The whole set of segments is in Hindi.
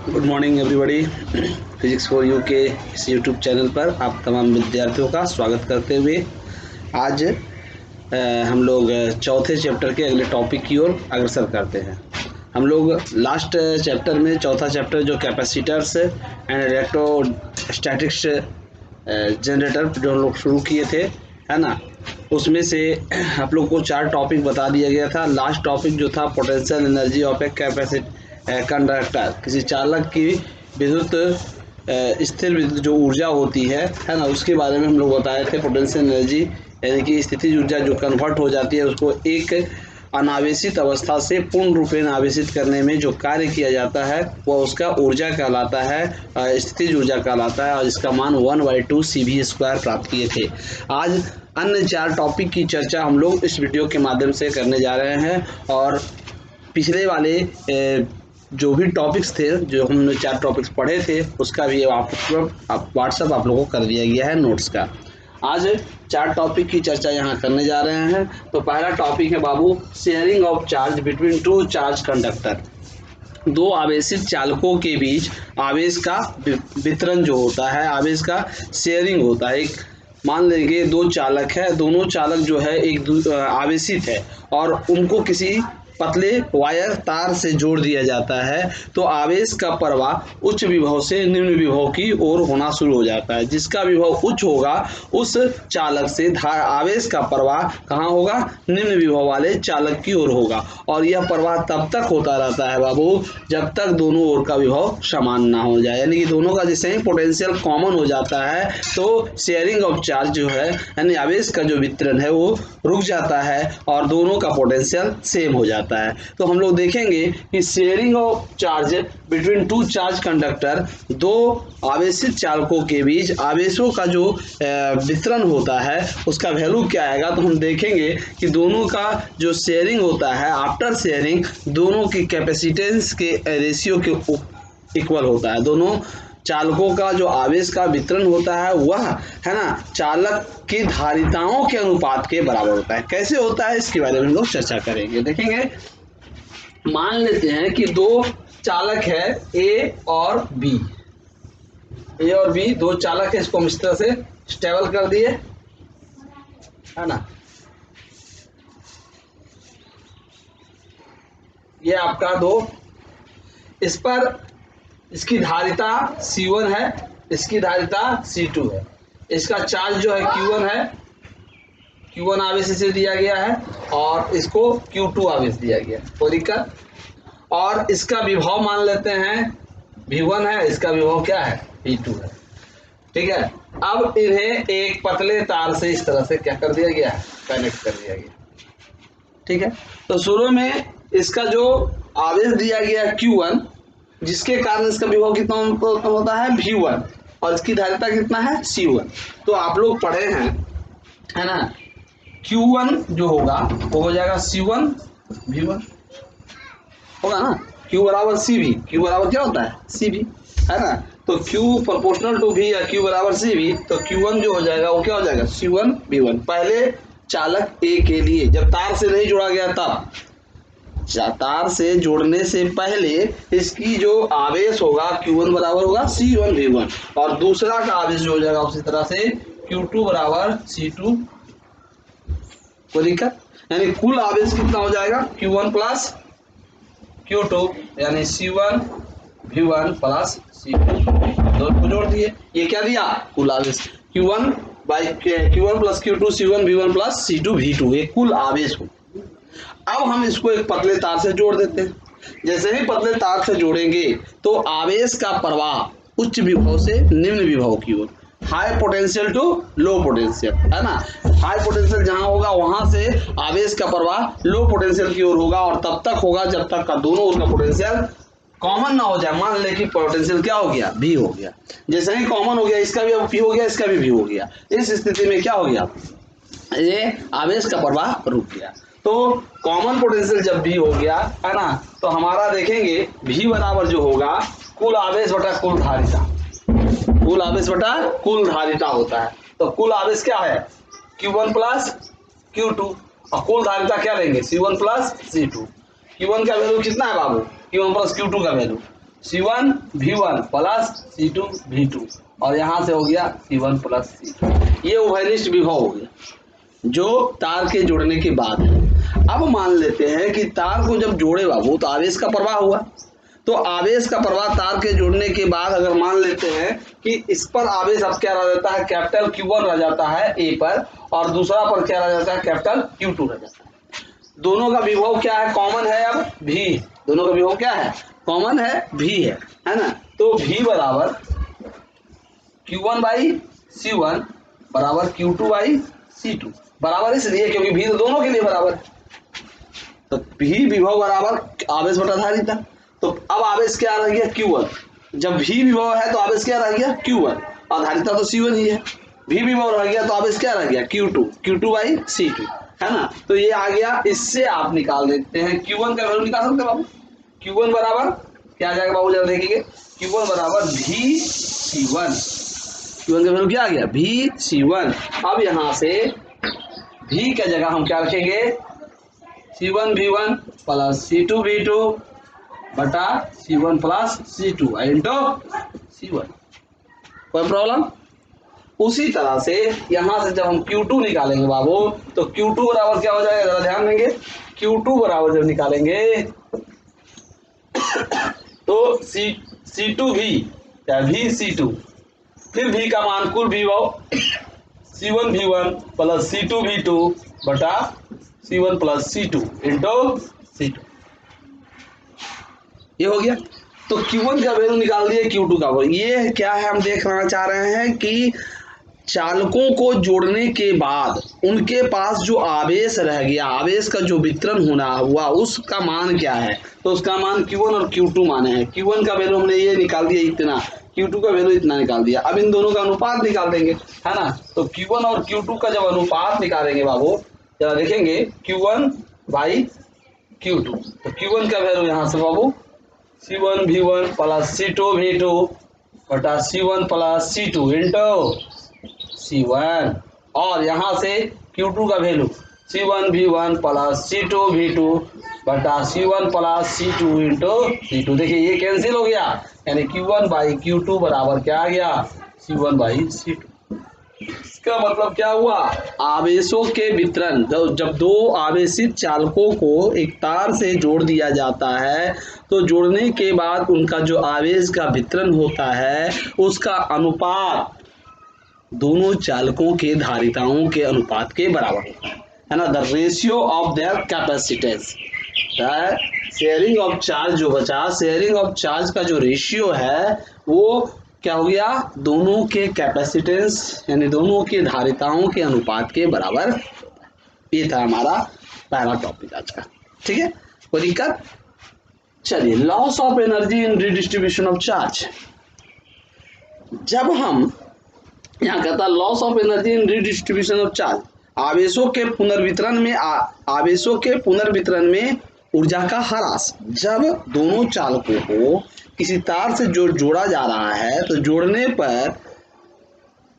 Good morning everybody. Physics for you के इस यूट्यूब चैनल पर आप तमाम विद्यार्थियों का स्वागत करते हुए आज हम लोग चौथे चैप्टर के अगले टॉपिक की ओर अग्रसर करते हैं। हम लोग लास्ट चैप्टर में चौथा चैप्टर जो कैपेसिटर्स एंड इलेक्ट्रोस्टैटिक्स जनरेटर जो हम लोग शुरू किए थे, है ना, उसमें से आप लोग को 4 टॉपिक बता दिया गया था। लास्ट टॉपिक जो था potential energy of a conductor, किसी चालक की विद्युत स्थिर विद्युत जो ऊर्जा होती है ना, उसके बारे में हम लोग बताए थे। पोटेंशियल एनर्जी यानी कि स्थितिज ऊर्जा जो कन्वर्ट हो जाती है, उसको एक अनावेशित अवस्था से पूर्ण रूपेण आवेशित करने में जो कार्य किया जाता है वह उसका ऊर्जा कहलाता है, स्थितिज ऊर्जा कहलाता है, और इसका मान 1/2 CV² प्राप्त किए थे। आज अन्य 4 टॉपिक की चर्चा हम लोग इस वीडियो के माध्यम से करने जा रहे हैं, और पिछले वाले जो भी टॉपिक्स थे, जो हमने 4 टॉपिक्स पढ़े थे, उसका भी आप व्हाट्सअप आप लोगों को कर दिया गया है नोट्स का। आज 4 टॉपिक की चर्चा यहाँ करने जा रहे हैं। तो पहला टॉपिक है बाबू, sharing of charge between 2 charge conductor. 2 आवेशित चालकों के बीच आवेश का वितरण जो होता है, आवेश का शेयरिंग होता है। एक मान लेंगे 2 चालक है, दोनों चालक जो है एक आवेशित है और उनको किसी पतले वायर तार से जोड़ दिया जाता है, तो आवेश का प्रवाह उच्च विभव से निम्न विभव की ओर होना शुरू हो जाता है। जिसका विभव उच्च होगा उस चालक से आवेश का प्रवाह कहाँ होगा? निम्न विभव वाले चालक की ओर होगा, और यह प्रवाह तब तक होता रहता है बाबू जब तक दोनों ओर का विभव समान ना हो जाए। यानी कि दोनों का जैसे ही पोटेंशियल कॉमन हो जाता है तो शेयरिंग ऑफ चार्ज जो है, यानी आवेश का जो वितरण है, वो रुक जाता है और दोनों का पोटेंशियल सेम हो जाता है। तो हम लोग देखेंगे कि sharing of charge between 2 charge conductor, 2 आवेशित चालकों के बीच आवेशों का जो वितरण होता है उसका वैल्यू क्या आएगा। तो हम देखेंगे कि दोनों का जो शेयरिंग होता है, आफ्टर शेयरिंग दोनों की कैपेसिटेंस के रेशियो के इक्वल होता है। दोनों चालकों का जो आवेश का वितरण होता है वह, है ना, चालक की धारिताओं के अनुपात के बराबर होता है। कैसे होता है इसके बारे में हम लोग चर्चा करेंगे। देखेंगे, मान लेते हैं कि 2 चालक है ए और बी। ए और बी 2 चालक है, इसको हम इस तरह से स्टेबल कर दिए, है ना। ये आपका 2, इस पर इसकी धारिता C1 है, इसकी धारिता C2 है। इसका चार्ज जो है Q1 है, Q1 आवेश इसे दिया गया है, और इसको Q2 आवेश दिया गया। कोई दिक्कत? और इसका विभव मान लेते हैं V1 है, इसका विभव क्या है? V2 है। ठीक है। अब इन्हें एक पतले तार से इस तरह से क्या कर दिया गया है? कनेक्ट कर दिया गया। ठीक है। तो शुरू में इसका जो आवेश दिया गया Q1, जिसके कारण इसका विभव कितना होता है? V1, और इसकी धारिता कितना है? C1। तो आप लोग पढ़े हैं, है ना, Q1 जो होगा वो हो जाएगा C1 V1 होगा ना। Q बराबर CV, Q बराबर क्या होता है? CV, है ना। तो Q प्रोपोर्शनल टू V या Q बराबर CV, तो Q1 जो हो जाएगा वो क्या हो जाएगा? C1 V1। पहले चालक A के लिए, जब तार से नहीं जोड़ा गया तब, तार से जोड़ने से पहले इसकी जो आवेश होगा Q1 बराबर होगा C1 V1, और दूसरा का आवेश जो हो जाएगा उसी तरह से Q2 बराबर C2। कोई दिक्कत? यानी कुल आवेश कितना हो जाएगा? Q1 प्लस Q2, यानी C1 V1 प्लस C2, दोनों को जोड़ दिए। ये क्या दिया? कुल आवेश Q1 plus Q2 C1 V1 plus C2 V2, ये कुल आवेश हो। अब हम इसको एक पतले तार से जोड़ देते हैं। जैसे ही पतले तार से जोड़ेंगे तो आवेश का प्रवाह उच्च विभव से निम्न विभव की ओर, high potential to low potential, है ना। हाई पोटेंशियल जहां होगा वहां से आवेश का प्रवाह लो पोटेंशियल की ओर होगा, और तब तक होगा जब तक का दोनों ओर का पोटेंशियल कॉमन ना हो जाए। मान ले कि पोटेंशियल क्या हो गया? V हो गया। जैसे ही कॉमन हो गया, इसका भी V हो गया, इसका भी V हो गया। इस स्थिति में क्या हो गया? ये आवेश का प्रवाह रुक गया। तो कॉमन पोटेंशियल जब V हो गया, है ना, तो हमारा देखेंगे V बराबर जो होगा कुल आवेश बटा कुल धारिता, कुल आवेश बटा कुल धारिता होता है। तो कुल आवेश क्या है? Q1 प्लस Q2, और कुल धारिता क्या लेंगे? C1 plus C2। Q1 का वैल्यू कितना है बाबू? Q1 प्लस Q2 का value C1 V1 plus C2 V2 और यहाँ से हो गया C1 प्लस C2। ये उभयनिष्ठ विभव हो गया जो तार के जुड़ने के बाद है। अब मान लेते हैं कि तार को जब जोड़े बाबू तो आवेश का प्रवाह हुआ, तो आवेश का प्रवाह तार के जुड़ने के बाद अगर मान लेते हैं कि इस पर आवेश अब क्या रह जाता है, कैपिटल Q1 रह जाता है A पर, और दूसरा पर क्या रह जाता है, कैपिटल Q2 रह जाता है। दोनों का विभव क्या है, कॉमन है अब V, दोनों का विभव क्या है, कॉमन है V है ना। तो V बराबर Q1 बाई C1 बराबर Q2 बाई C2 बराबर इसलिए क्योंकि V तो दोनों के लिए बराबर है। तो V विभव बराबर आवेश बटा धारिता। तो अब आवेश क्या रह गया, Q1। जब V विभव है तो आवेश क्या रह गया, Q1, और धारिता तो C1 ही है। V विभव रह गया तो आवेश क्या रह गया, Q2 बाई C2, है ना। तो ये आ गया, इससे आप निकाल देते हैं Q1 का वैल्यू निकाल सकते हैं बाबू। Q1 बराबर क्या आ जाएगा बाबू, जरा देखेंगे। Q1 बराबर VC1, Q1 का वैल्यू क्या आ गया, VC1। अब यहाँ से V का जगह हम क्या रखेंगे, C1 V1 plus C2 V2 बटा C1 plus C2 into C1। कोई प्रॉब्लम। उसी तरह से यहां से जब हम Q2 निकालेंगे बाबू तो Q2 बराबर क्या हो जाएगा, जरा ध्यान देंगे। Q2 बराबर जब निकालेंगे तो C2 V या VC2, फिर V का मान कुल विभव C1 V1 plus C2 V2 बटा C1 plus C2 into C2, ये हो गया। तो Q1 का वैल्यू निकाल दिए, Q2 का वैल्यू। ये क्या है, हम देखना चाह रहे हैं कि चालकों को जोड़ने के बाद उनके पास जो आवेश रह गया, आवेश का जो वितरण होना हुआ, उसका मान क्या है। तो उसका मान Q1 और Q2 माने हैं। Q1 का वैल्यू हमने ये निकाल दिया इतना, Q2 का वैल्यू इतना निकाल दिया। अब इन दोनों का अनुपात निकाल देंगे, है ना। तो Q1 और Q2 का जब अनुपात निकालेंगे बाबू, जरा देखेंगे Q1 बाई Q2। तो Q1 का वैल्यू यहाँ से बाबू C1 V1 plus C2 V2 बटा C1 plus C2 into C1, और यहाँ से Q2 का value C1 V1 plus C2 V2 बटा C1 plus C2 into C2। देखिए ये कैंसिल हो गया, यानी Q1 बाई Q2 बराबर क्या आ गया, C1 बाई C2। इसका मतलब क्या हुआ, आवेशों के वितरण, जब दो आवेशित चालकों को एक तार से जोड़ दिया जाता है तो जोड़ने के बाद उनका जो आवेश का वितरण होता है उसका अनुपात दोनों चालकों के धारिताओं के अनुपात के बराबर होता है ना। The ratio of their capacitance, sharing of charge जो बचा, शेयरिंग ऑफ चार्ज का जो रेशियो है वो क्या हो गया, दोनों के कैपेसिटेंस यानी दोनों के धारिताओं के अनुपात के बराबर होता है। ये था हमारा पहला टॉपिक आज का, ठीक है, कोई दिक्कत। चलिए, loss of energy in redistribution of charge. जब हम यहाँ कहता है loss of energy in redistribution of charge, आवेशों के पुनर्वितरण में आवेशों के पुनर्वितरण में ऊर्जा का ह्रास। जब दोनों चालकों को किसी तार से जोड़ा जा रहा है तो जोड़ने पर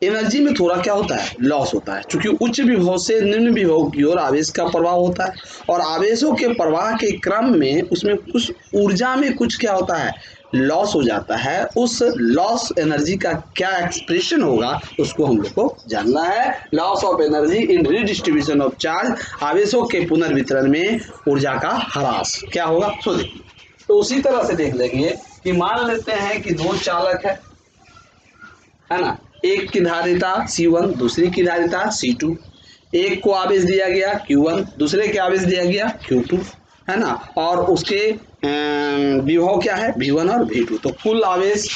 एनर्जी में थोड़ा क्या होता है, लॉस होता है, क्योंकि उच्च विभव से निम्न विभव की ओर आवेश का प्रवाह होता है और आवेशों के प्रवाह के क्रम में उसमें कुछ ऊर्जा में कुछ क्या होता है, लॉस हो जाता है। उस लॉस एनर्जी का क्या एक्सप्रेशन होगा उसको हम लोग को जानना है। Loss of energy in redistribution of charge, आवेशों के पुनर्वितरण में ऊर्जा का ह्रास क्या होगा, सो देखिए। तो उसी तरह से देख लेंगे कि मान लेते हैं कि दो चालक है ना, एक की धारिता C1 दूसरी की धारिता C2, एक को आवेश दिया गया Q1 दूसरे के आवेश दिया गया Q2, है ना, और उसके विभव क्या है V1 और V2। तो कुल आवेश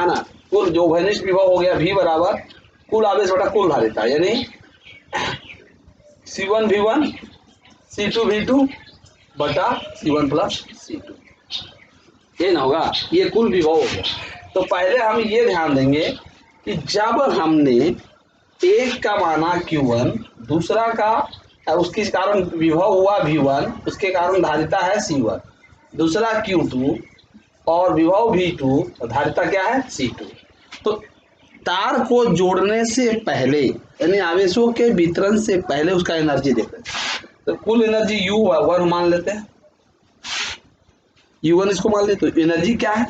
है ना, कुल जो घनिष्ठ विभव हो गया V बराबर कुल आवेश बटा कुल धारिता, यानी C1 V1 C2 V2 बटा C1 प्लस C2, ये ना होगा, ये कुल विभव हो गया। तो पहले हम ये ध्यान देंगे कि जब हमने एक का माना Q1 दूसरा का उसके कारण विभव हुआ V1, उसके कारण धारिता है C1, दूसरा Q2 और विभव V2 और धारिता क्या है C2। तो तार को जोड़ने से पहले यानी आवेशों के वितरण से पहले उसका एनर्जी देखते हैं। तो कुल एनर्जी U1 मान लेते हैं, U1 इसको मान लेते, तो एनर्जी क्या है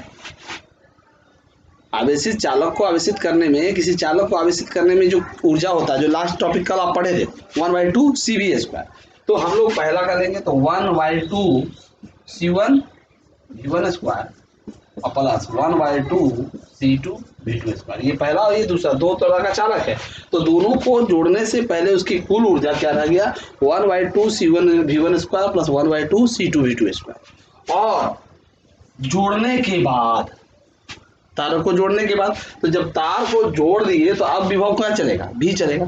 आवेशित चालक को आवेशित करने में, किसी चालक को आवेशित करने में जो ऊर्जा होता है, जो लास्ट टॉपिक कल आप पढ़े थे 1/2 CV², तो हम लोग पहला का लेंगे तो 1/2 C1 V1² और प्लस 1/2 C2 V2²। ये पहला और ये दूसरा, दो तरह का चालक है, तो दोनों को जोड़ने से पहले उसकी कुल ऊर्जा क्या रह गया, 1/2 C1 V1² plus 1/2 C2 V2²। और जोड़ने के बाद, तारों को जोड़ने के बाद, तो जब तार को जोड़ दिए तो अब विभव क्या चलेगा, भी चलेगा,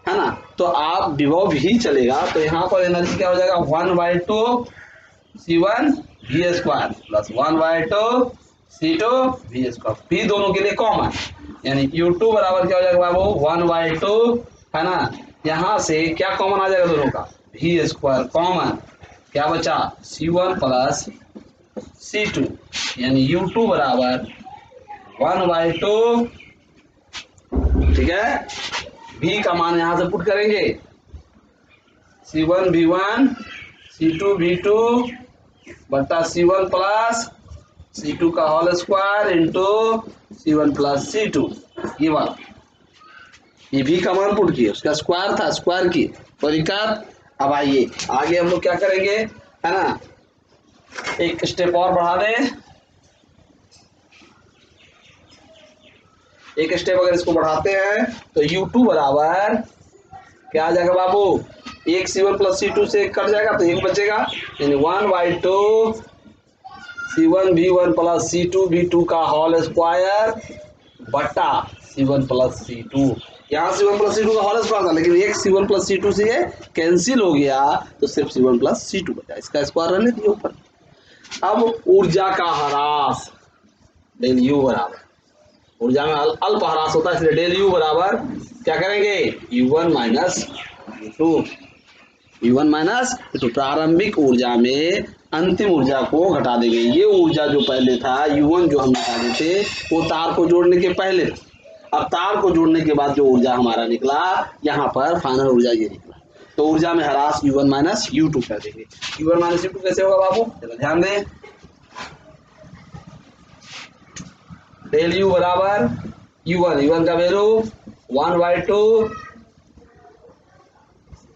है ना। तो आप विभव भी चलेगा, तो यहाँ पर एनर्जी क्या हो जाएगा, 1/2 C1 V² plus 1/2 C2 V²। भी दोनों के लिए कॉमन, यानी U2 बराबर क्या हो जाएगा बाबू, 1/2, है ना। यहाँ से क्या कॉमन आ जाएगा दोनों का, V² कॉमन, क्या बचा C1 प्लस C2, यानी U2 बराबर 1/2, ठीक है। V का मान यहां से पुट करेंगे, C1 V1 C2 V2 बटा C1 प्लस C2 का whole square into C1 plus C2, ये वाला, ये V का मान पुट किए, उसका स्क्वायर था, स्क्वायर की कोई दिक्कत। अब आइए आगे हम लोग क्या करेंगे, है ना, एक स्टेप और बढ़ा दें, एक स्टेप अगर इसको बढ़ाते हैं तो U2 बराबर क्या आ जाएगा बाबू, एक C1 प्लस C2 से कट जाएगा तो एक बचेगा, यानी 1/2 C1 V1 plus C2 V2 का होल स्क्वायर बटा C1 प्लस C2। यहाँ C1 प्लस C2 का होल स्क्वायर था, लेकिन एक C1 प्लस C2 से ये कैंसिल हो गया, तो सिर्फ C1 प्लस C2 बचा, इसका स्क्वायर रहने दिए ऊपर। अब ऊर्जा का ह्रास, डेल U बराबर, ऊर्जा में अल्प ह्रास होता है, इसलिए डेल U बराबर क्या करेंगे, U1 minus U2, U1 minus U2। प्रारंभिक ऊर्जा में अंतिम ऊर्जा को घटा देंगे। ये ऊर्जा जो पहले था U1 जो हम निकाले थे, वो तार को जोड़ने के पहले था। अब तार को जोड़ने के बाद जो ऊर्जा हमारा निकला, यहाँ पर फाइनल ऊर्जा ये निकला, तो ऊर्जा में ह्रास U1 माइनस U2 कर देंगे। U1 माइनस U2 कैसे होगा बाबू, ध्यान दें, डेल U बराबर U1 का value 1/2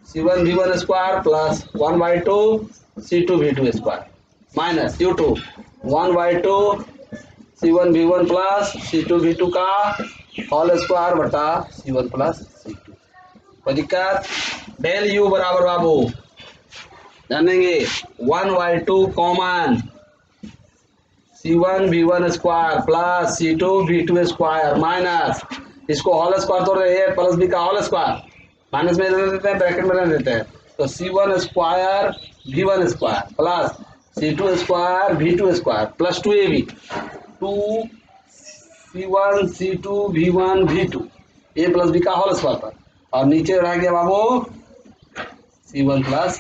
C1 V1² plus 1/2 C2 V2² minus U2 1/2 C1 V1 plus C2 V2 का होल स्क्वायर बटा C1 प्लस C2। कोई दिक्कत, डेल U बराबर बाबू जानेंगे 1/2 common C1 V1² plus C2 V2² minus, इसको होल स्क्वायर तोड़ रहे हैं, प्लस B का होल स्क्वायर, माइनस में रहने देते हैं, ब्रैकेट में रहने देते हैं, तो C1² V1² plus C2² V2² plus 2AB 2 C1 C2 V1 V2, A plus B का होल स्क्वायर पर, और नीचे रह गया बाबू C1 प्लस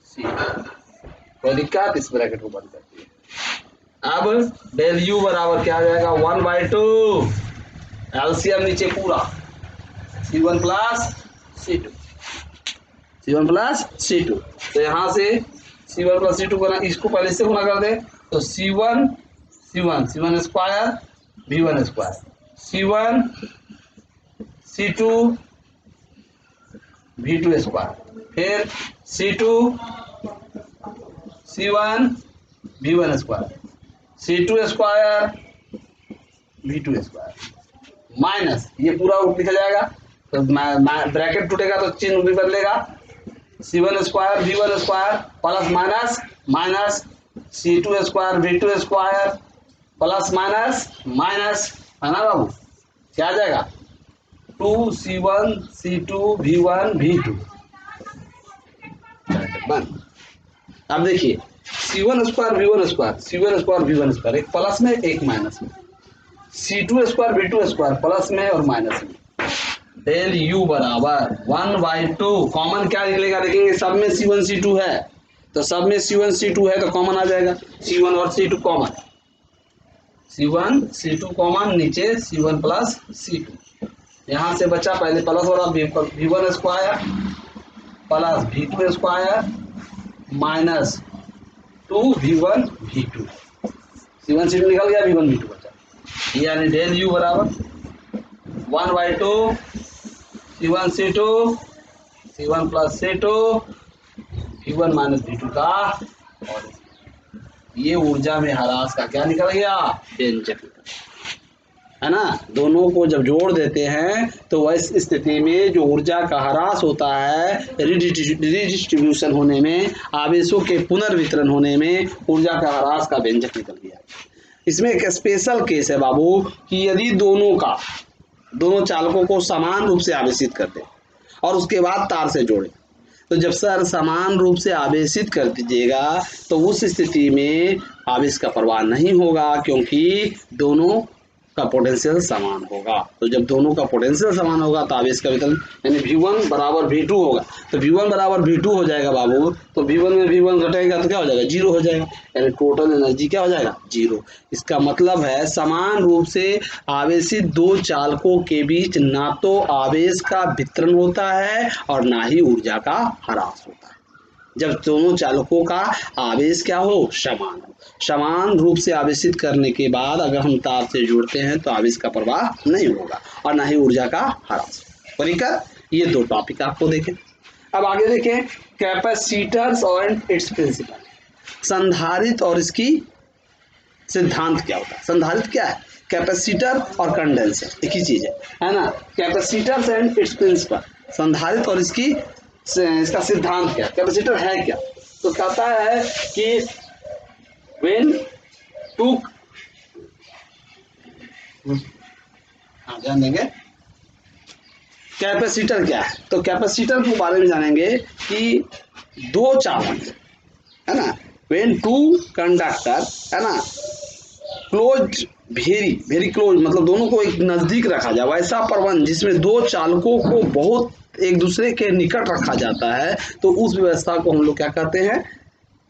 C2। कोई दिक्कत, इस ब्रैकेट को बंद कर दिए। अब डेल U बराबर क्या आ जाएगा, 1/2 एलसीएम नीचे पूरा C1 plus C2, C1 plus C2, तो यहाँ से C1 प्लस C2 को, इसको पहले से गुना कर दे, तो C1 square V1² C1 C2 V2², फिर C2 C1 V1² C2² V2² minus, ये पूरा लिखा जाएगा, तो ब्रैकेट टूटेगा तो चिन्ह भी बदलेगा, C1² V1² plus minus minus C2² V2² plus minus minus, है ना बाबू, क्या आ जाएगा 2 C1 C2 V1 V2 बंद। अब देखिए C1² V1², एक प्लस में एक माइनस में, C2² V2² प्लस में और माइनस में, डेल U बराबर 1/2 कॉमन क्या निकलेगा, देखेंगे सब में C1 C2 है, तो सब में C1 C2 है तो कॉमन आ जाएगा C1 और C2 common, C1 C2 common, नीचे C1 प्लस C2, यहाँ से बचा पहले प्लस वाला V1² plus V2² minus 2 V1 V2, C1 C2 निकल गया, V1 V2 बचा, यानी डेल यू बराबर 1/2 C1 C2 C1 plus C2 V1 minus V2 का, और ये ऊर्जा में ह्रास का क्या निकल गया, व्यंजक निकल गया, है ना। दोनों को जब जोड़ देते हैं तो वह स्थिति में जो ऊर्जा का ह्रास होता है, रिडिस्ट्रीब्यूशन होने में, आवेशों के पुनर्वितरण होने में ऊर्जा का ह्रास का व्यंजक निकल गया। इसमें एक स्पेशल केस है बाबू कि यदि दोनों चालकों को समान रूप से आवेशित कर दे और उसके बाद तार से जोड़े, तो जब सर समान रूप से आवेशित कर दीजिएगा तो उस स्थिति में आवेश का प्रवाह नहीं होगा, क्योंकि दोनों का पोटेंशियल समान होगा। तो जब दोनों का पोटेंशियल समान होगा तो आवेश का वितरण यानी V1 बराबर V2 होगा। तो V1 बराबर V2 हो जाएगा बाबू, तो V1 में V1 घटेगा तो क्या हो जाएगा, जीरो हो जाएगा, यानी टोटल एनर्जी क्या हो जाएगा, जीरो। इसका मतलब है समान रूप से आवेशित दो चालकों के बीच ना तो आवेश का वितरण होता है और ना ही ऊर्जा का ह्रास होता है। जब दोनों चालकों का आवेश क्या हो, समान हो। समान रूप से आवेशित करने के बाद अगर हम तार से जोड़ते हैं तो आवेश का प्रवाह नहीं होगा और ना ही ऊर्जा का ह्रास। बराबर, ये दो टॉपिक आपको देखें। अब आगे देखें कैपेसिटर्स और इट्स प्रिंसिपल। संधारित्र और इसकी सिद्धांत क्या होता है। संधारित्र क्या है, कैपेसिटर और कंडेंसर एक ही चीज है ना। कैपेसिटर्स एंड इट्स प्रिंसिपल, संधारित्र और इसका सिद्धांत क्या है, कैपेसिटर है क्या। तो कहता है कि व्हेन टू, ध्यान देंगे कैपेसिटर क्या है। तो कैपेसिटर के बारे में जानेंगे कि दो चालक है ना, व्हेन टू कंडक्टर है ना, क्लोज वेरी क्लोज, मतलब दोनों को एक नजदीक रखा जाए, वैसा प्रबंध जिसमें दो चालकों को बहुत एक दूसरे के निकट रखा जाता है, तो उस व्यवस्था को हम लोग क्या कहते हैं,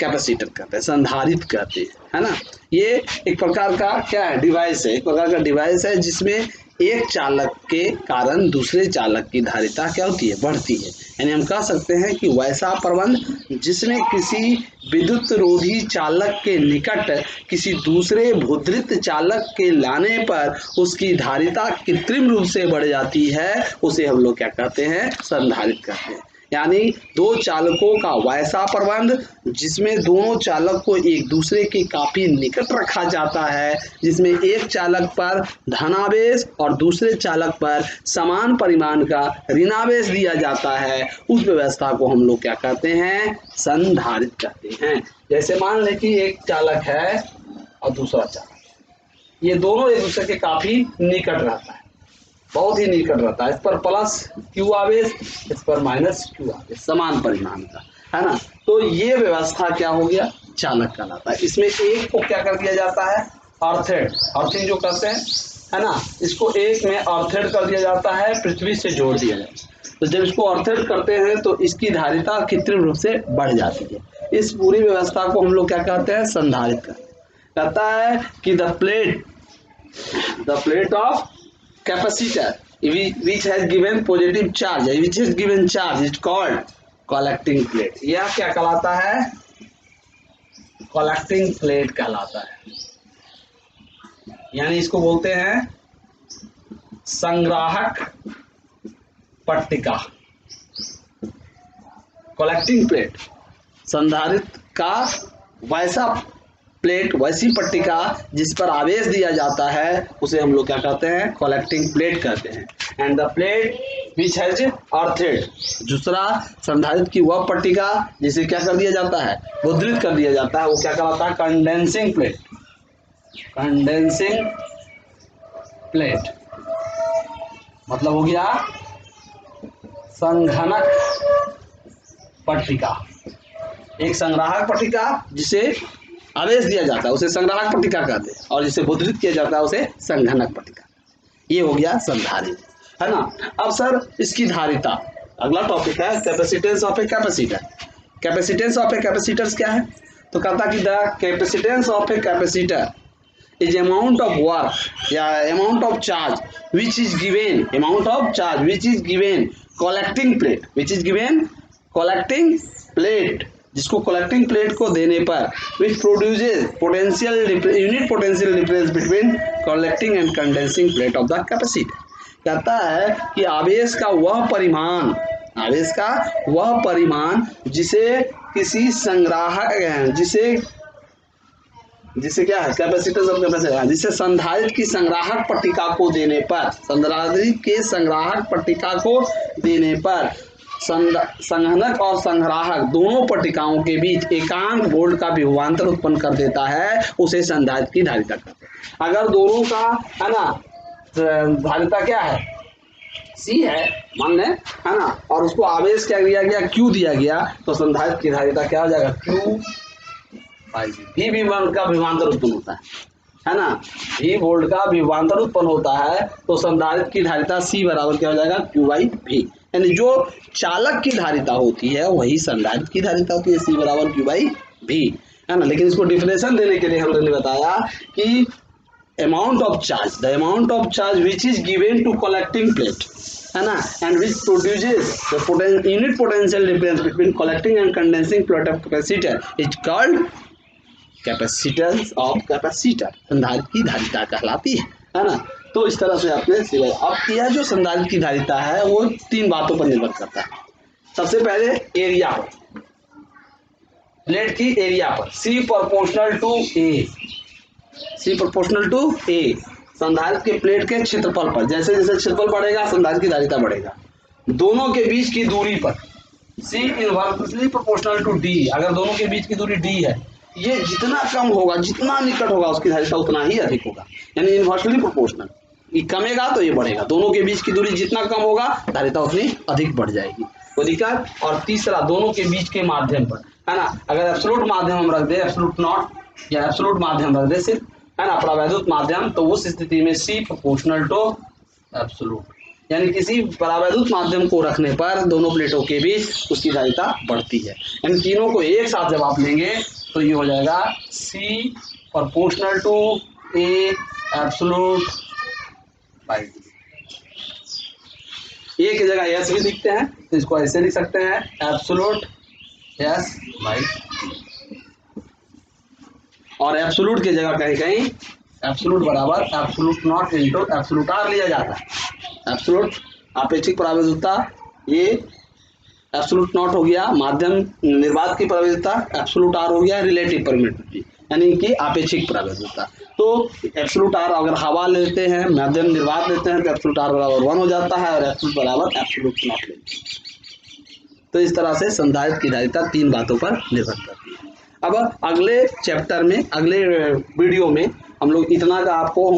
कैपेसिटर कहते हैं, संधारित्र कहते हैं, है ना। ये एक प्रकार का क्या है, डिवाइस है, एक प्रकार का डिवाइस है जिसमें एक चालक के कारण दूसरे चालक की धारिता क्या होती है, बढ़ती है। यानी हम कह सकते हैं कि वैसा प्रबंध जिसमें किसी विद्युत रोधी चालक के निकट किसी दूसरे भूधृत चालक के लाने पर उसकी धारिता कृत्रिम रूप से बढ़ जाती है, उसे हम लोग क्या कहते हैं, संधारित्र कहते हैं। यानी दो चालकों का वैसा प्रबंध जिसमें दोनों चालक को एक दूसरे के काफी निकट रखा जाता है, जिसमें एक चालक पर धनावेश और दूसरे चालक पर समान परिमाण का ऋणावेश दिया जाता है, उस व्यवस्था को हम लोग क्या कहते हैं, संधारित्र कहते हैं। जैसे मान लें कि एक चालक है और दूसरा चालक, ये दोनों एक दूसरे के काफी निकट रहता है, बहुत ही निकट रहता है। इस पर प्लस क्यू आवेश, इस पर माइनस क्यू आवेश, समान परिमाण का, है ना। तो ये व्यवस्था क्या हो गया, चालक कहलाता है। इसमें एक को क्या कर दिया जाता है, अर्थेड, अर्थिंग जो करते हैं, है ना, इसको एक में अर्थेड कर दिया जाता है, पृथ्वी से जोड़ दिया जाता है। तो जब इसको अर्थेड करते हैं तो इसकी धारिता कृत्रिम रूप से बढ़ जाती है। इस पूरी व्यवस्था को हम लोग क्या कहते हैं, संधारित्र कहता है कि the plate of capacitor which has given positive charge, which has given charge is called collecting plate। यह क्या कहलाता है, collecting plate कहलाता है। यानी इसको बोलते हैं संग्राहक पट्टिका। collecting plate, संधारित्र का वैसा प्लेट, वैसी पट्टिका जिस पर आवेश दिया जाता है, उसे हम लोग क्या कहते हैं, कलेक्टिंग प्लेट कहते हैं। And the plate which has earthed, दूसरा संधारित्र की वह पट्टिका जिसे क्या कर दिया जाता है, मुद्रित कर दिया जाता है, वो क्या कहलाता है, कंडेंसिंग प्लेट। कंडेंसिंग प्लेट मतलब हो गया संघनक पट्टिका। एक संग्राहक पट्टिका जिसे आवेश दिया जाता है उसे संग्राहक पट्टिका कहते हैं, और जिसे मुद्रित किया जाता है उसे संघनक पट्टिका। ये हो गया संधारित्र, है ना। अब सर इसकी धारिता, अगला टॉपिक है capacitance of a capacitor. Capacitance of a capacitor क्या है, तो कहता कि the capacitance of a capacitor is amount of work या amount of charge which is given, amount of charge which is given collecting plate, which is given collecting plate, जिसको कलेक्टिंग प्लेट को देने पर which produces potential unit potential difference between collecting and condensing plate of the capacitor. कहता है कि आवेश का वह परिमाण जिसे किसी संग्राहक जिसे क्या है कैपेसिटर सब कैपेसिटर जिसे संधारित्र की संग्राहक पट्टिका को देने पर संघनक और संग्राहक दोनों पट्टिकाओं के बीच एकांक वोल्ट का विभवांतर उत्पन्न कर देता है, उसे संधारित्र की धारिता कहते हैं। अगर दोनों का है ना धारिता क्या है C है मान लें है ना, और उसको आवेश क्या दिया गया Q दिया गया, तो संधारित्र की धारिता क्या हो जाएगा Q V वोल्ट का विभवांतर उत्पन्न होता है ना, V वोल्ट का विभवांतर उत्पन्न होता है, तो संधारित्र की धारिता C बराबर क्या हो जाएगा Q/V। यानी जो चालक की धारिता होती है वही संधारित्र की धारिता होती है, C बराबर Q/V है ना। लेकिन इसको डिफरेंशियल देने के लिए हम लोगों ने बताया कि the amount of charge which is given to collecting plate है ना, and which produces the unit potential difference between collecting and condensing plate of capacitor is called capacitance of capacitor, संधारित्र की धारिता कहलाती है ना। तो इस तरह से आपने सिवाय अब यह जो संधारित्र की धारिता है वो तीन बातों पर निर्भर करता है। सबसे पहले एरिया पर, प्लेट की एरिया पर, C प्रोपोर्शनल टू A, संधारित्र के प्लेट के क्षेत्रफल पर, जैसे जैसे क्षेत्रफल बढ़ेगा संधारित्र की धारिता बढ़ेगा। दोनों के बीच की दूरी पर, C inversely proportional to D, अगर दोनों के बीच की दूरी D है, ये जितना कम होगा जितना निकट होगा उसकी धारिता उतना ही अधिक होगा, यानी इनवर्सली प्रोपोर्शनल। ये कमेगा तो ये बढ़ेगा, दोनों के बीच की दूरी जितना कम होगा धारिता उतनी अधिक बढ़ जाएगी, वो दिक्कत। और तीसरा दोनों के बीच के माध्यम पर है ना, अगर एब्सोल्यूट माध्यम हम रख दे, एब्सोल्यूट नॉट या एब्सोल्यूट माध्यम रख दे सिर्फ है ना परावैद्युत माध्यम, तो उस स्थिति में C प्रोपोर्शनल टू एब्सोल्यूट, यानी किसी परावैद्युत माध्यम को रखने पर दोनों प्लेटों के बीच उसकी धारिता बढ़ती है। यानी तीनों को एक साथ जब आप लेंगे तो ये हो जाएगा C proportional to A absolute by D। A की जगह S भी लिखते हैं तो इसको ऐसे लिख सकते हैं एब्सोल्यूट S बाई D, और एब्सोल्यूट की जगह कहीं कहीं एब्सोल्यूट बराबर absolute not into absolute R लिया जाता है। एब्सोल्यूट आपेक्षिक परावैद्युता, ये एब्सोल्यूट नॉट हो गया माध्यम निर्वात की परावैद्युता, एब्सोल्यूट R हो गया रिलेटिव परमिटिविटी यानी कि आपेक्षिक परावैद्युता। तो एब्सोल्यूट R अगर हवा लेते हैं, माध्यम निर्वात लेते हैं तो एब्सोल्यूट R बराबर 1 हो जाता है और एब्सोल्यूट बराबर एब्सोल्यूट नॉट लेते हैं। तो इस तरह से संधारित्र की धारिता तीन बातों पर निर्भर करती है। अब अगले चैप्टर में, अगले वीडियो में हम लोग इतना का आपको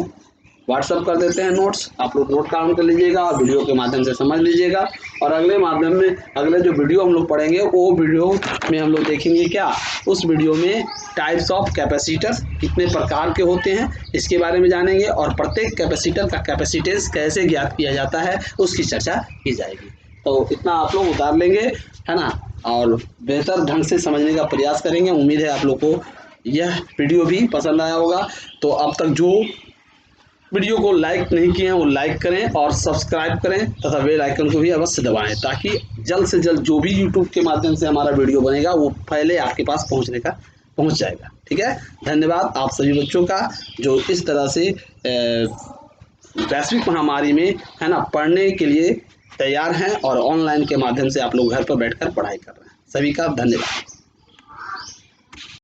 व्हाट्सअप कर देते हैं नोट्स, आप लोग नोट डाउन कर लीजिएगा और वीडियो के माध्यम से समझ लीजिएगा। और अगले माध्यम में अगले जो वीडियो हम लोग पढ़ेंगे वो वीडियो में हम लोग देखेंगे क्या, उस वीडियो में टाइप्स ऑफ कैपेसिटर्स कितने प्रकार के होते हैं इसके बारे में जानेंगे, और प्रत्येक कैपेसिटर का कैपेसिटेंस कैसे ज्ञात किया जाता है उसकी चर्चा की जाएगी। तो इतना आप लोग उतार लेंगे है ना, और बेहतर ढंग से समझने का प्रयास करेंगे। उम्मीद है आप लोग को यह वीडियो भी पसंद आया होगा। तो अब तक जो वीडियो को लाइक नहीं किए हैं वो लाइक करें और सब्सक्राइब करें तथा बेल आइकन को भी अवश्य दबाएं, ताकि जल्द से जल्द जो भी यूट्यूब के माध्यम से हमारा वीडियो बनेगा वो पहले आपके पास पहुंच जाएगा। ठीक है, धन्यवाद आप सभी बच्चों का जो इस तरह से वैश्विक महामारी में है ना पढ़ने के लिए तैयार हैं और ऑनलाइन के माध्यम से आप लोग घर पर बैठकर पढ़ाई कर रहे हैं। सभी का धन्यवाद।